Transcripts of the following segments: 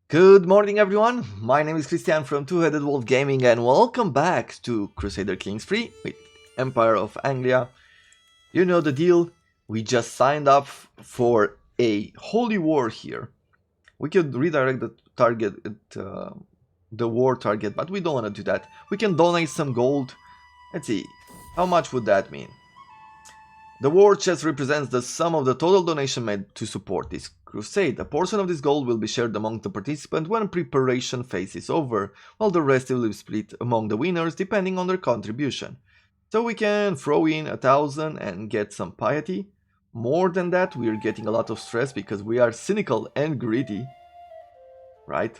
Good morning, everyone. My name is Christian from Two-Headed Wolf Gaming, and welcome back to Crusader Kings 3 with Empire of Anglia. You know the deal. We just signed up for a holy war here. We could redirect the target, the war target, but we don't want to do that. We can donate some gold. Let's see, how much would that mean? The war chest represents the sum of the total donation made to support this crusade. A portion of this gold will be shared among the participants when preparation phase is over, while the rest will be split among the winners depending on their contribution. So we can throw in 1,000 and get some piety. More than that, we are getting a lot of stress because we are cynical and greedy, right?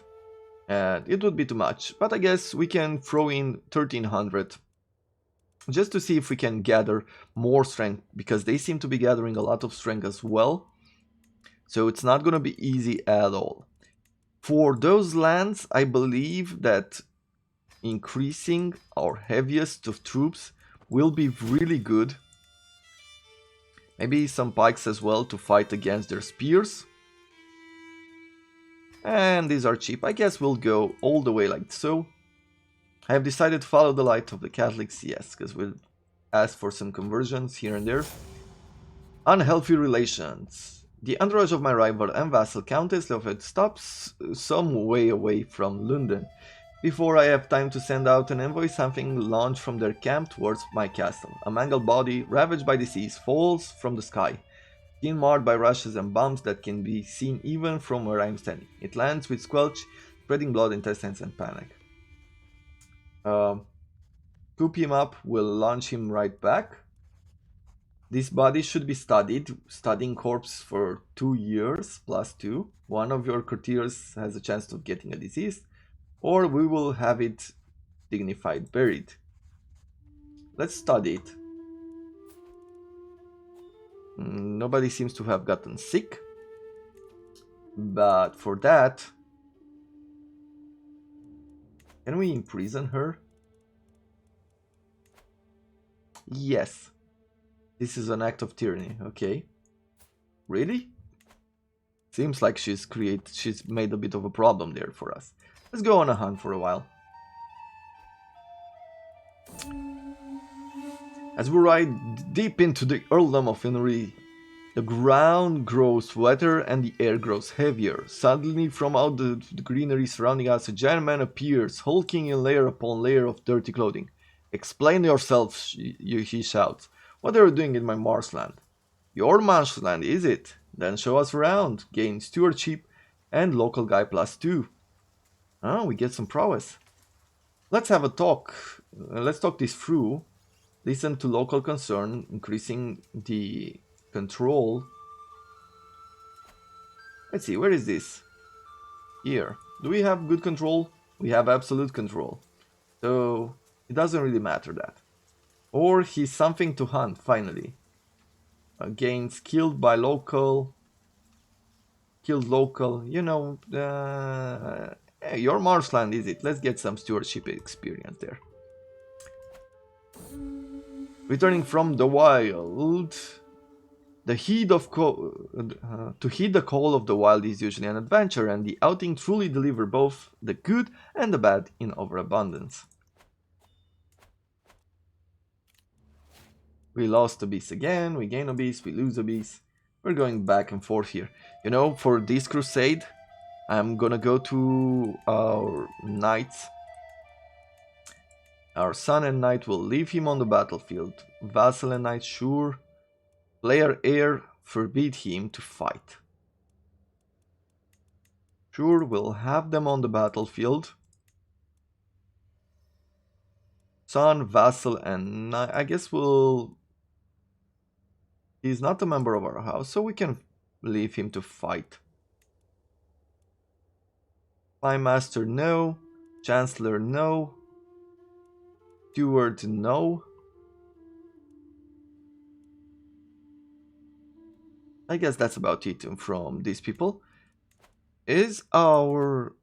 And it would be too much, but I guess we can throw in 1,300 just to see if we can gather more strength, because they seem to be gathering a lot of strength as well. So it's not going to be easy at all. For those lands, I believe that increasing our heaviest of troops will be really good. Maybe some pikes as well to fight against their spears. And these are cheap. I guess we'll go all the way like so. I have decided to follow the light of the Catholics, yes, because we'll ask for some conversions here and there. Unhealthy relations. The entourage of my rival and vassal Countess Leofeld stops some way away from London. Before I have time to send out an envoy, something launched from their camp towards my castle. A mangled body, ravaged by disease, falls from the sky, skin marred by rushes and bumps that can be seen even from where I am standing. It lands with squelch, spreading blood, intestines, and panic. Scoop him up will launch him right back. This body should be studying corpse for 2 years plus 2. One of your courtiers has a chance of getting a disease, or we will have it dignified buried. Let's study it. Nobody seems to have gotten sick, but for that, can we imprison her? Yes. This is an act of tyranny, okay. Really? Seems like she's made a bit of a problem there for us. Let's go on a hunt for a while. As we ride deep into the earldom of Henry, the ground grows wetter and the air grows heavier. Suddenly, from out the greenery surrounding us, a giant man appears, hulking in layer upon layer of dirty clothing. "Explain yourself," he shouts. "What are you doing in my marshland?" "Your marshland, is it? Then show us around. Gain stewardship and local guy plus 2. Oh, we get some prowess. Let's have a talk. Let's talk this through. Listen to local concern, increasing the control. Let's see, where is this? Here. Do we have good control? We have absolute control. So it doesn't really matter that. Or he's something to hunt, finally. Gains killed by local. Killed local. You know, hey, your marshland, is it? Let's get some stewardship experience there. Returning from the wild. To heed the call of the wild is usually an adventure, and the outing truly delivers both the good and the bad in overabundance. We lost a beast again, we gain a beast, we lose a beast. We're going back and forth here. You know, for this crusade, I'm gonna go to our knights. Our son and knight will leave him on the battlefield. Vassal and knight, sure. Player heir, forbid him to fight. Sure, we'll have them on the battlefield. Son, vassal, and knight. I guess we'll... He's not a member of our house, so we can leave him to fight. Spy master, no. Chancellor, no. Steward, no. I guess that's about it from these people. Is our...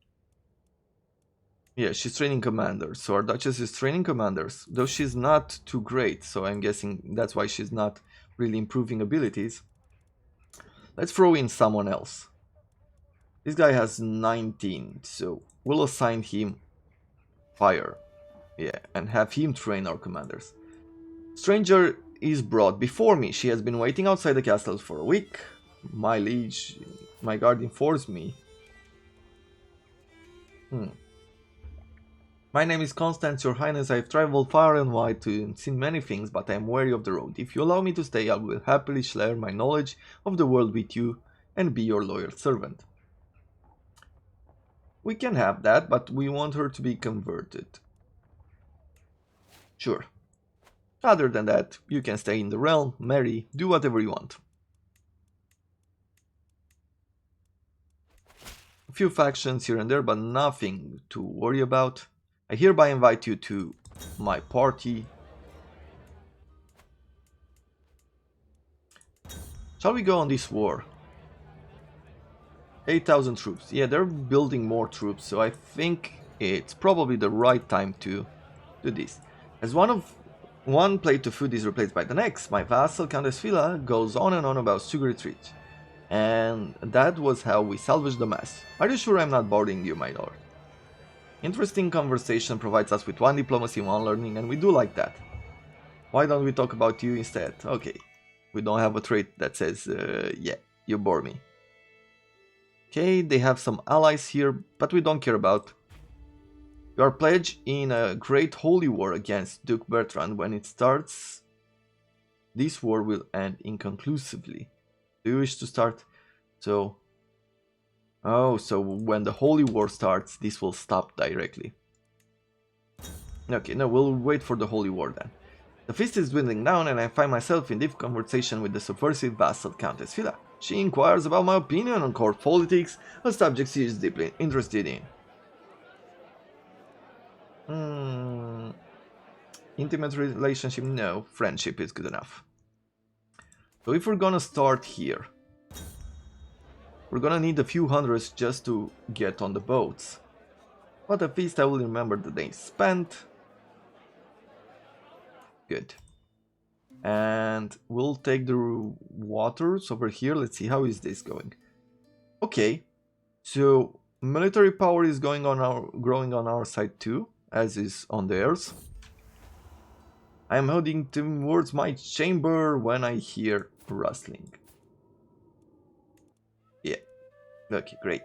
Yeah, she's training commanders. So our Duchess is training commanders, though she's not too great. So I'm guessing that's why she's not really improving abilities. Let's throw in someone else. This guy has 19, so we'll assign him fire. Yeah, and have him train our commanders. Stranger is brought before me. She has been waiting outside the castle for a week. My liege, my guard informs me. My name is Constance, your highness. I have traveled far and wide to seen many things, but I am weary of the road. If you allow me to stay, I will happily share my knowledge of the world with you and be your loyal servant. We can have that, but we want her to be converted. Sure. Other than that, you can stay in the realm, marry, do whatever you want. A few factions here and there, but nothing to worry about. I hereby invite you to my party. Shall we go on this war? 8,000 troops. Yeah, they're building more troops, so I think it's probably the right time to do this. As one plate of food is replaced by the next, my vassal Countess Villa goes on and on about sugary treats. And that was how we salvaged the mess. Are you sure I'm not boring you, my lord? Interesting conversation provides us with one diplomacy, one learning, and we do like that. Why don't we talk about you instead? Okay, we don't have a trait that says, yeah, you bore me. Okay, they have some allies here, but we don't care about. You are pledged in a great holy war against Duke Bertrand. When it starts, this war will end inconclusively. Do you wish to start? So when the holy war starts, this will stop directly. Okay, no, we'll wait for the holy war then. The feast is dwindling down and I find myself in deep conversation with the subversive vassal Countess Villa. She inquires about my opinion on court politics, a subject she is deeply interested in. Intimate relationship? No, friendship is good enough. So if we're gonna start here, we're gonna need a few hundreds just to get on the boats. But at least I will remember the days spent. Good. And we'll take the waters over here. Let's see, how is this going? Okay, so military power is growing on our side too, as is on theirs. I am heading towards my chamber when I hear rustling. Yeah, okay, great.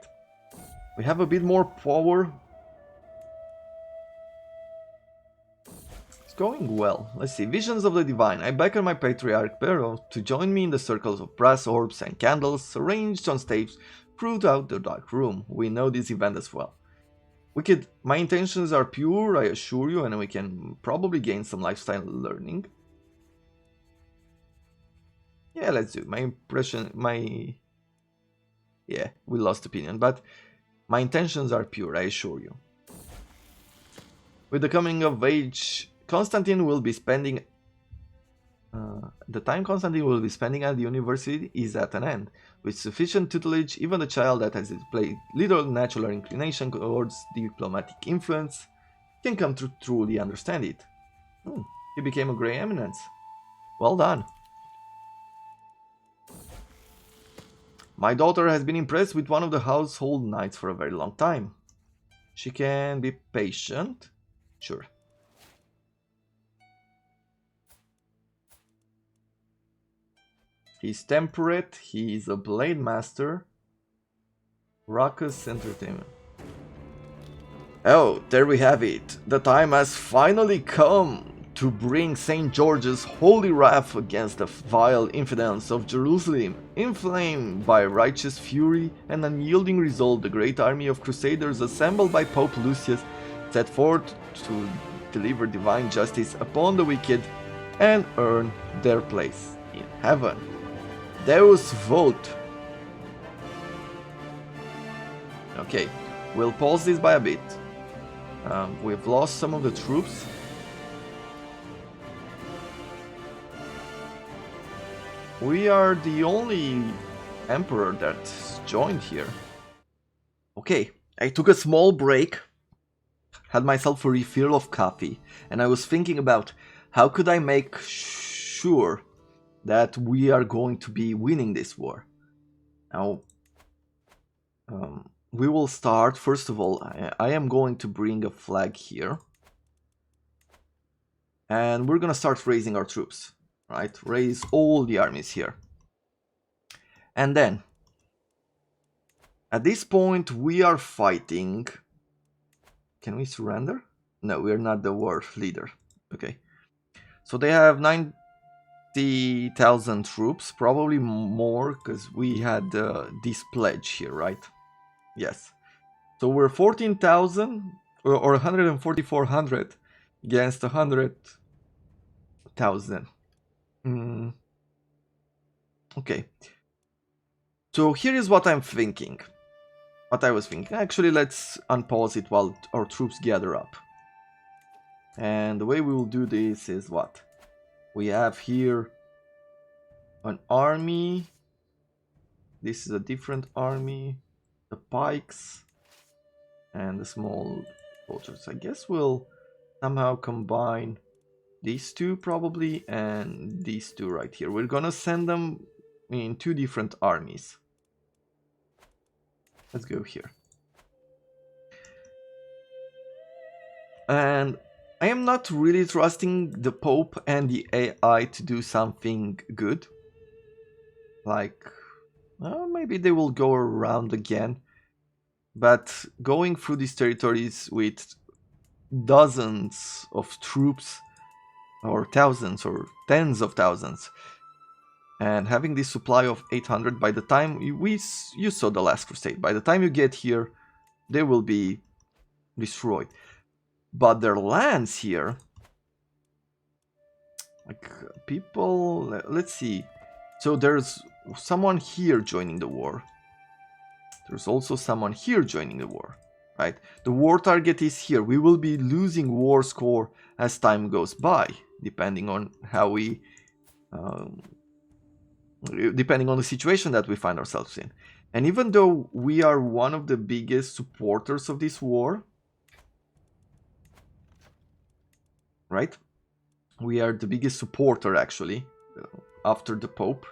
We have a bit more power. Going well. Let's see. Visions of the Divine. I beckon my patriarch Pero to join me in the circles of brass orbs and candles arranged on stage throughout the dark room. We know this event as well. Wicked. My intentions are pure, I assure you, and we can probably gain some lifestyle learning. Yeah, let's do. Yeah, we lost opinion, but my intentions are pure, I assure you. With the coming of age, Constantine will be spending... the time Constantine will be spending at the university is at an end. With sufficient tutelage, even a child that has displayed little natural inclination towards diplomatic influence can come to truly understand it. He became a Grey Eminence. Well done. My daughter has been impressed with one of the household knights for a very long time. She can be patient. Sure. He's temperate, he's a blade master. Raucous entertainment. Oh, there we have it. The time has finally come to bring St. George's holy wrath against the vile infidels of Jerusalem. Inflamed by righteous fury and unyielding resolve, the great army of Crusaders assembled by Pope Lucius set forth to deliver divine justice upon the wicked and earn their place in heaven. Deus vote. Okay, we'll pause this by a bit. We've lost some of the troops. We are the only emperor that's joined here. Okay, I took a small break, had myself a refill of coffee, and I was thinking about how could I make sure that we are going to be winning this war. Now, we will start. First of all, I am going to bring a flag here. And we're gonna start raising our troops, right? Raise all the armies here. And then, at this point, we are fighting. Can we surrender? No, we are not the war leader. Okay. So they have 90,000 troops, probably more, because we had this pledge here, right? Yes. So we're 14,000 or 144,000 against 100,000. Okay. So here is what I'm thinking. What I was thinking. Actually, let's unpause it while our troops gather up. And the way we will do this is what? We have here an army. This is a different army. The pikes and the small soldiers. I guess we'll somehow combine these two probably and these two right here. We're gonna send them in two different armies. Let's go here. And I am not really trusting the Pope and the AI to do something good. Like, well, maybe they will go around again. But going through these territories with dozens of troops, or thousands, or tens of thousands, and having this supply of 800, by the time you saw the last crusade, by the time you get here, they will be destroyed. But their lands here, like people, let's see. So there's someone here joining the war. There's also someone here joining the war, right? The war target is here. We will be losing war score as time goes by, depending on how we, depending on the situation that we find ourselves in. And even though we are one of the biggest supporters of this war, right? We are the biggest supporter, actually, after the Pope.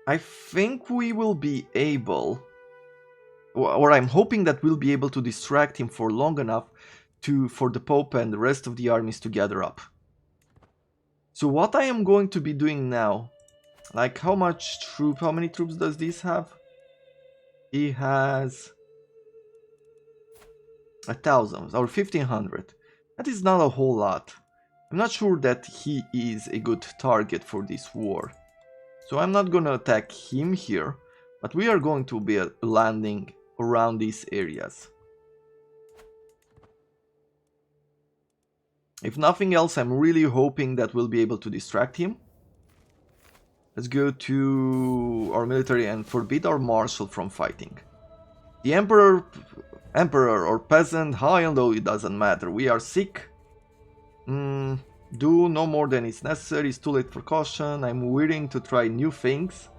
I think we will be able, or I'm hoping that we'll be able to distract him for long enough for the Pope and the rest of the armies to gather up. So what I am going to be doing now, like how many troops does this have? He has 1,000 or 1,500. That is not a whole lot. I'm not sure that he is a good target for this war. So I'm not gonna attack him here, but we are going to be landing around these areas. If nothing else, I'm really hoping that we'll be able to distract him. Let's go to our military and forbid our marshal from fighting. The emperor or peasant, high and low, it doesn't matter. We are sick. Do no more than is necessary. It's too late for caution. I'm willing to try new things.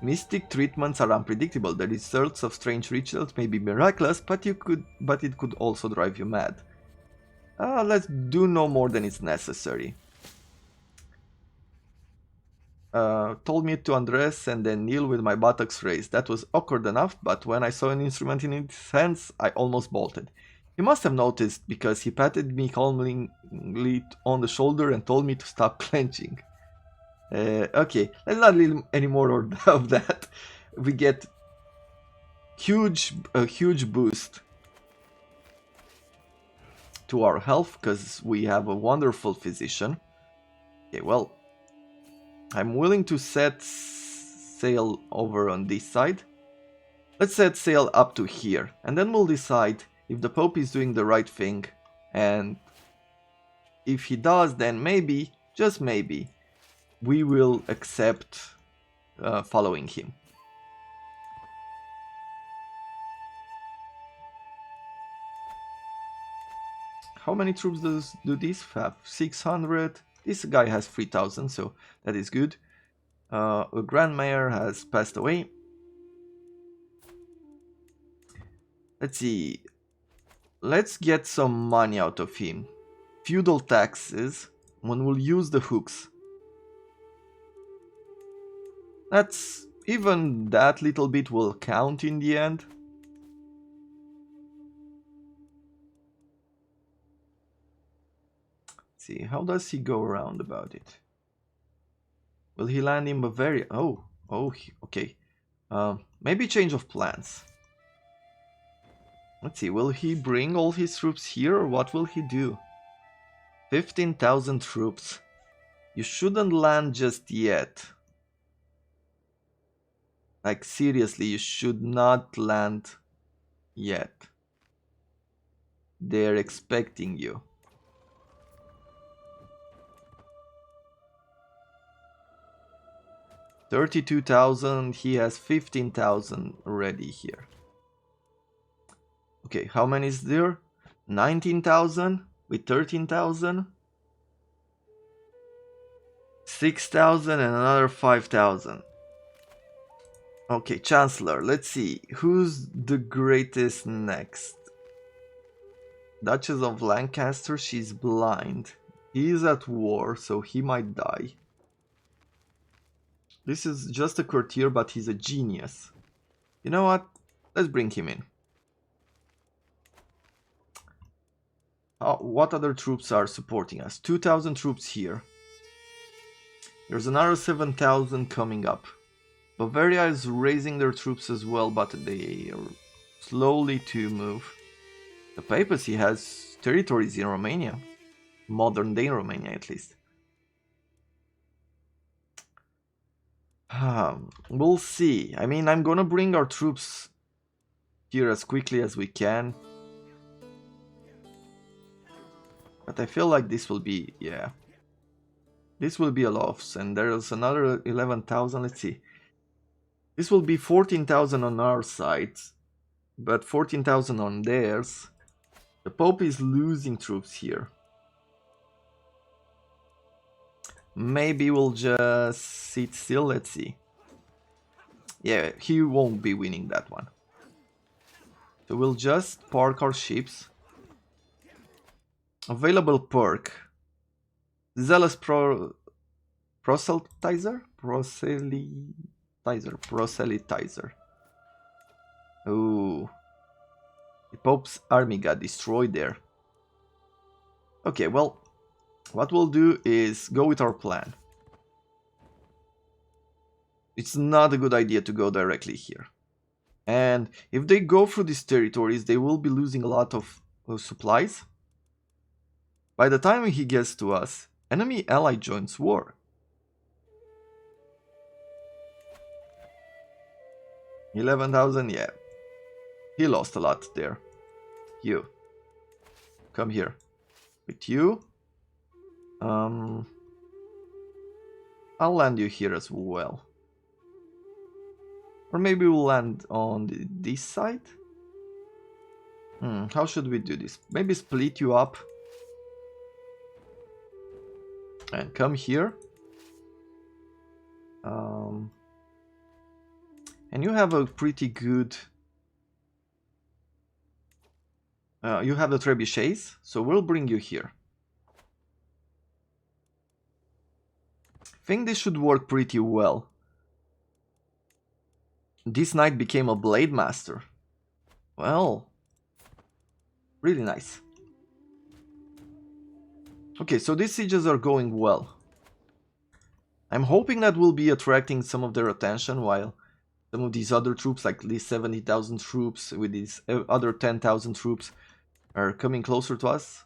Mystic treatments are unpredictable. The results of strange rituals may be miraculous, but it could also drive you mad. Let's do no more than is necessary. Told me to undress and then kneel with my buttocks raised. That was awkward enough, but when I saw an instrument in his hands, I almost bolted. He must have noticed, because he patted me calmly on the shoulder and told me to stop clenching. Okay, let's not leave any more of that. We get a huge boost to our health, because we have a wonderful physician. Okay, well, I'm willing to set sail over on this side. Let's set sail up to here, and then we'll decide if the Pope is doing the right thing, and if he does, then maybe, just maybe, we will accept following him. How many troops do these have? 600. This guy has 3,000, so that is good. The Grand Mayor has passed away. Let's see. Let's get some money out of him. Feudal taxes. When we'll use the hooks. even that little bit will count in the end. Let's see, how does he go around about it? Will he land in Bavaria? Okay. Maybe change of plans. Let's see, will he bring all his troops here or what will he do? 15,000 troops. You shouldn't land just yet. Like seriously, you should not land yet. They're expecting you. $32,000, he has 15,000 already here. Okay, how many is there? 19,000 with 13,000. 6,000 and another 5,000. Okay, Chancellor, let's see. Who's the greatest next? Duchess of Lancaster, she's blind. He is at war, so he might die. This is just a courtier, but he's a genius. You know what? Let's bring him in. What other troops are supporting us? 2,000 troops here. There's another 7,000 coming up. Bavaria is raising their troops as well, but they are slowly to move. The papacy has territories in Romania. Modern day Romania, at least. We'll see. I mean, I'm gonna bring our troops here as quickly as we can. But I feel like this will be, yeah. This will be a loss, and there's another 11,000, let's see. This will be 14,000 on our side, but 14,000 on theirs. The Pope is losing troops here. Maybe we'll just sit still, let's see. Yeah, he won't be winning that one. So we'll just park our ships. Available perk. Zealous proselytizer? Proselytizer. Ooh. The Pope's army got destroyed there. Okay, well, what we'll do is go with our plan. It's not a good idea to go directly here. And if they go through these territories, they will be losing a lot of supplies. By the time he gets to us, enemy ally joins war. $11,000, yeah. He lost a lot there. You. Come here. With you. I'll land you here as well. Or maybe we'll land on this side? How should we do this? Maybe split you up. And come here. And you have a pretty good... you have the trebuchets, so we'll bring you here. I think this should work pretty well. This knight became a blade master. Well, really nice. Okay, so these sieges are going well. I'm hoping that we'll be attracting some of their attention while some of these other troops, like these 70,000 troops with these other 10,000 troops, are coming closer to us.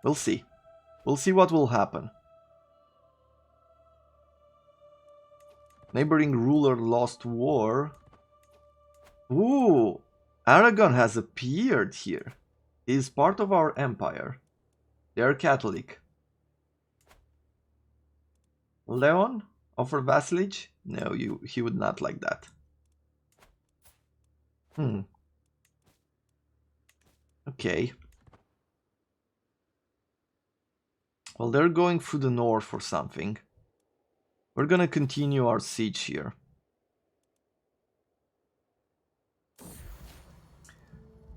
We'll see. We'll see what will happen. Neighboring ruler lost war. Ooh, Aragon has appeared here. He is part of our empire. They are Catholic. Leon, offer vassalage? No, he would not like that. Okay. Well, they're going through the north for something. We're gonna continue our siege here.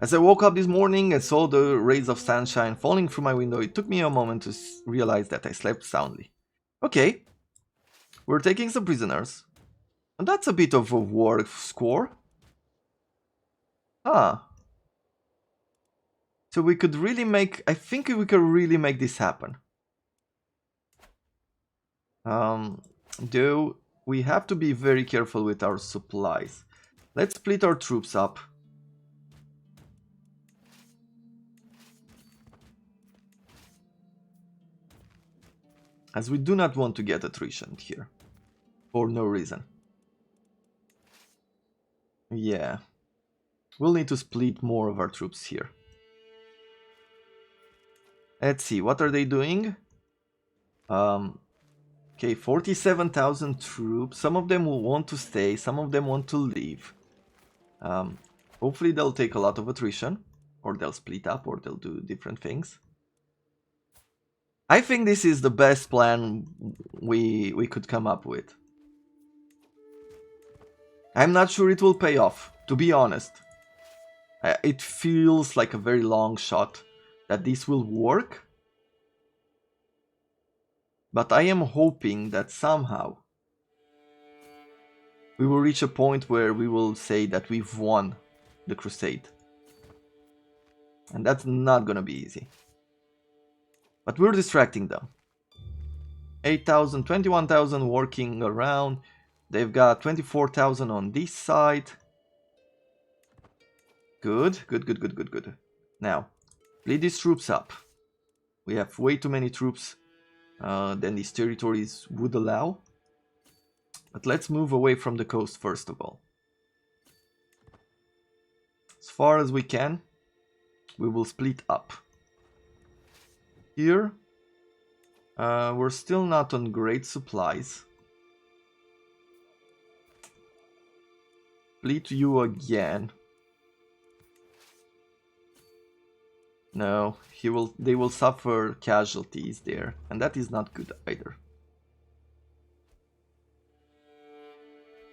As I woke up this morning and saw the rays of sunshine falling through my window, it took me a moment to realize that I slept soundly. Okay. We're taking some prisoners. And that's a bit of a war score. Ah. So we could really make... I think we could really make this happen. Though we have to be very careful with our supplies. Let's split our troops up. As we do not want to get attrition here. For no reason. Yeah. We'll need to split more of our troops here. Let's see, what are they doing? Okay, 47,000 troops. Some of them will want to stay, some of them want to leave. Hopefully they'll take a lot of attrition. Or they'll split up, or they'll do different things. I think this is the best plan we could come up with. I'm not sure it will pay off, to be honest. It feels like a very long shot that this will work. But I am hoping that somehow we will reach a point where we will say that we've won the crusade. And that's not gonna be easy. But we're distracting them. 8,000, 21,000 working around. They've got 24,000 on this side. Good, good, good, good, good, good. Now, split these troops up. We have way too many troops than these territories would allow. But let's move away from the coast first of all. As far as we can, we will split up. Here, we're still not on great supplies. Split you again. No, they will suffer casualties there, and that is not good either.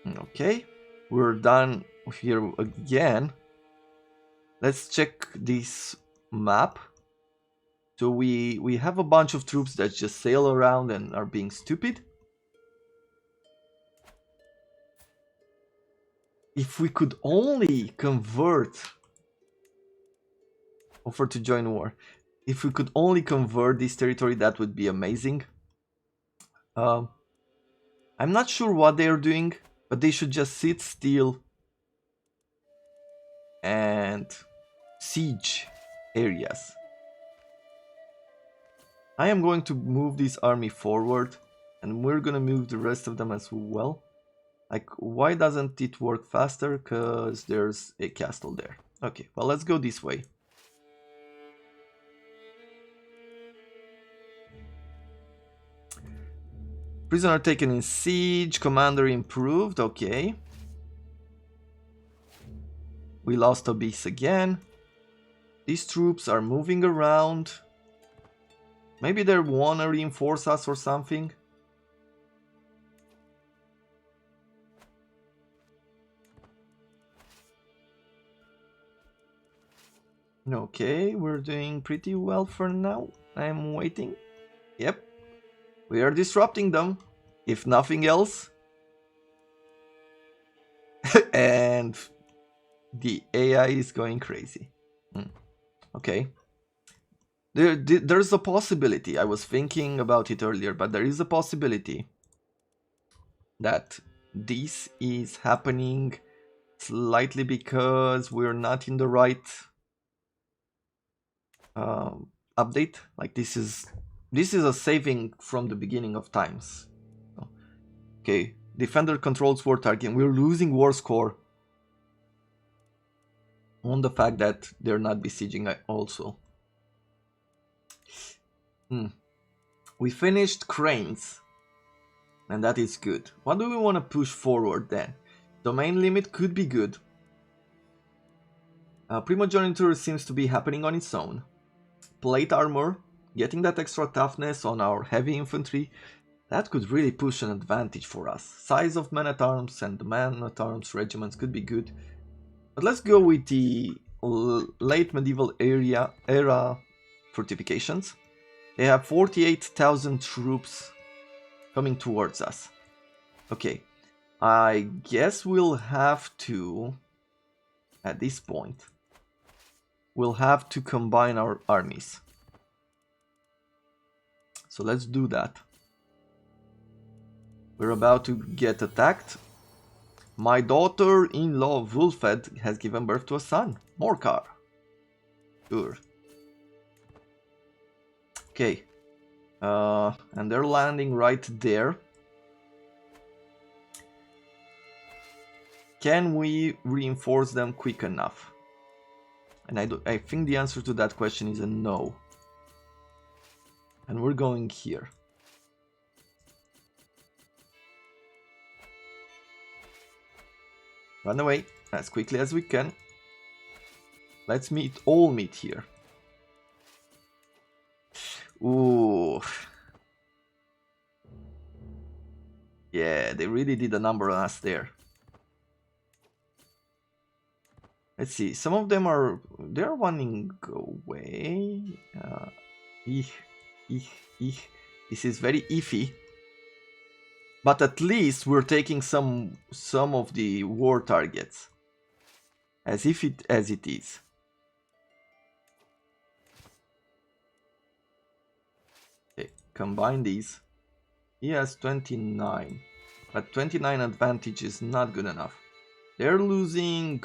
Okay, we're done here again. Let's check this map. So we have a bunch of troops that just sail around and are being stupid. If we could only convert... Offer to join war. If we could only convert this territory, that would be amazing. I'm not sure what they are doing, but they should just sit still and siege areas. I am going to move this army forward, and we're gonna move the rest of them as well. Like, why doesn't it work faster? Because there's a castle there. Okay, well, let's go this way. Prisoner taken in siege, commander improved, okay. We lost a base again. These troops are moving around. Maybe they wanna reinforce us or something. Okay, we're doing pretty well for now. I'm waiting. Yep. We are disrupting them, if nothing else. And the AI is going crazy. Okay. There's a possibility. I was thinking about it earlier, but there is a possibility that this is happening slightly because we're not in the right update. Like, this is a saving from the beginning of times. Okay, defender controls war target. We're losing war score on the fact that they're not besieging also. We finished cranes, and that is good. What do we want to push forward then? Domain limit could be good. Primogeniture seems to be happening on its own. Plate armor, getting that extra toughness on our heavy infantry, that could really push an advantage for us. Size of men-at-arms and the men-at-arms regiments could be good. But let's go with the late medieval era fortifications. They have 48,000 troops coming towards us. Okay, I guess we'll have to, at this point, we'll have to combine our armies. So let's do that. We're about to get attacked. My daughter-in-law Wulfed has given birth to a son, Morcar. Sure. Okay. And they're landing right there. Can we reinforce them quick enough? And I think the answer to that question is a no. And we're going here. Run away as quickly as we can. Let's all meet here. Ooh. Yeah, they really did a number on us there. Let's see, some of them they're running away. This is very iffy. But at least we're taking some of the war targets. As it is. Okay, combine these. He has 29. But 29 advantage is not good enough. They're losing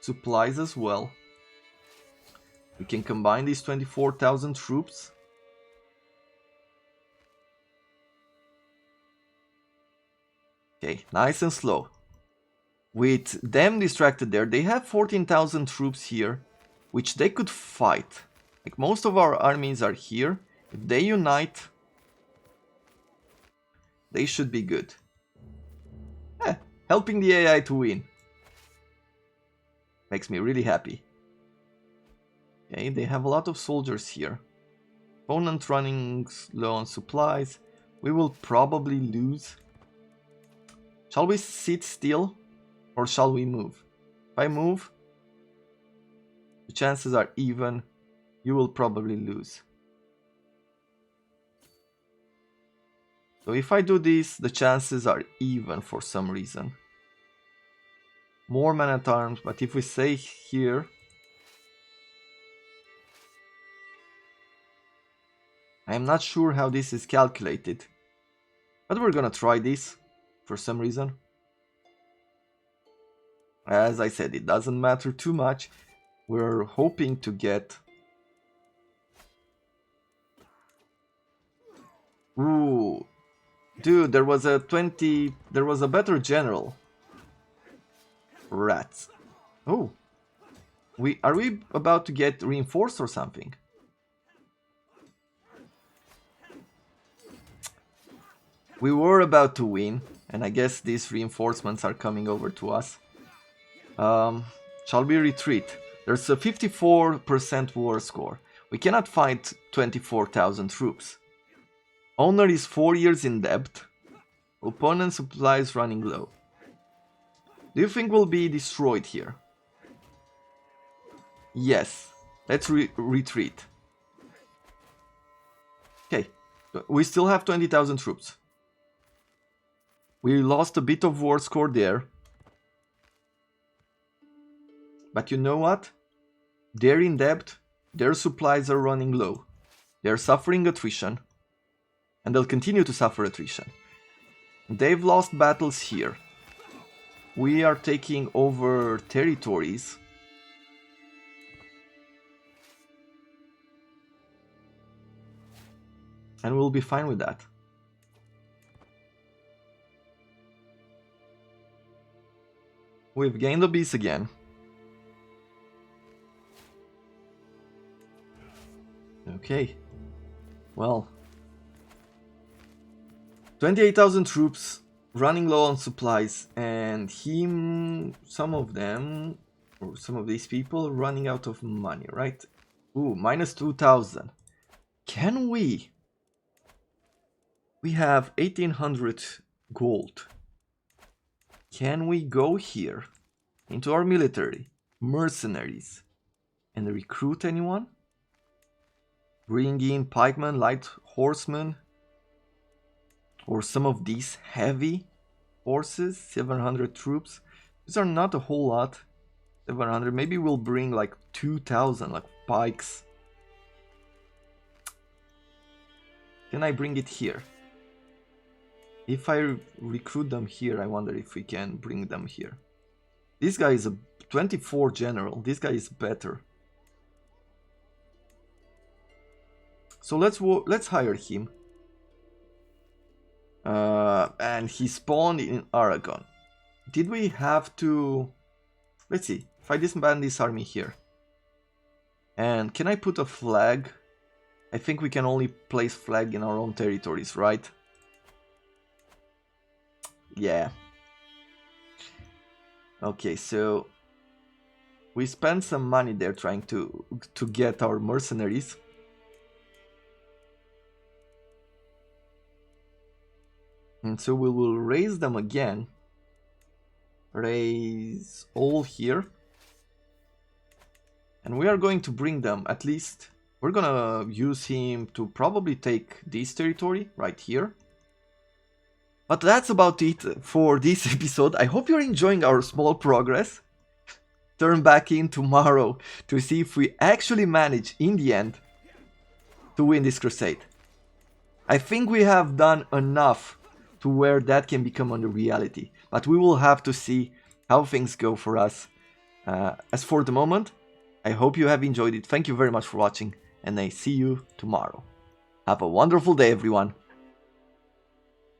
supplies as well. We can combine these 24,000 troops. Okay, nice and slow. With them distracted there, they have 14,000 troops here, which they could fight. Like, most of our armies are here. If they unite, they should be good. Helping the AI to win. Makes me really happy. Okay, they have a lot of soldiers here. Opponent running low on supplies. We will probably lose. Shall we sit still? Or shall we move? If I move, the chances are even. You will probably lose. So if I do this, the chances are even for some reason. More men-at-arms, but if we stay here... I'm not sure how this is calculated. But we're gonna try this, for some reason. As I said, it doesn't matter too much. We're hoping to get... Ooh. Dude, there was a better general. Rats. Oh. Are we about to get reinforced or something? We were about to win, and I guess these reinforcements are coming over to us. Shall we retreat? There's a 54% war score. We cannot fight 24,000 troops. Owner is 4 years in debt. Opponent supplies running low. Do you think we'll be destroyed here? Yes. Let's retreat. Okay. We still have 20,000 troops. We lost a bit of war score there. But you know what? They're in debt. Their supplies are running low. They're suffering attrition. And they'll continue to suffer attrition. They've lost battles here. We are taking over territories. And we'll be fine with that. We've gained a beast again. Okay. Well. 28,000 troops, running low on supplies, and some of these people running out of money, right? Ooh, minus 2,000. Can we? We have 1,800 gold. Can we go here into our military, mercenaries, and recruit anyone? Bring in pikemen, light horsemen, or some of these heavy forces, 700 troops. These are not a whole lot. 700, maybe we'll bring like 2,000, like pikes. Can I bring it here? If I recruit them here, I wonder if we can bring them here. This guy is a 24 general. This guy is better. So let's hire him. And he spawned in Aragon. Did we have to... Let's see. If I disband this army here. And can I put a flag? I think we can only place flag in our own territories, right? Yeah. Okay, so we spent some money there trying to get our mercenaries. And so we will raise them again. Raise all here. And we are going to bring them, at least, we're gonna use him to probably take this territory right here. But that's about it for this episode. I hope you're enjoying our small progress. Turn back in tomorrow to see if we actually manage, in the end, to win this crusade. I think we have done enough to where that can become a reality. But we will have to see how things go for us. As for the moment, I hope you have enjoyed it. Thank you very much for watching, and I see you tomorrow. Have a wonderful day, everyone.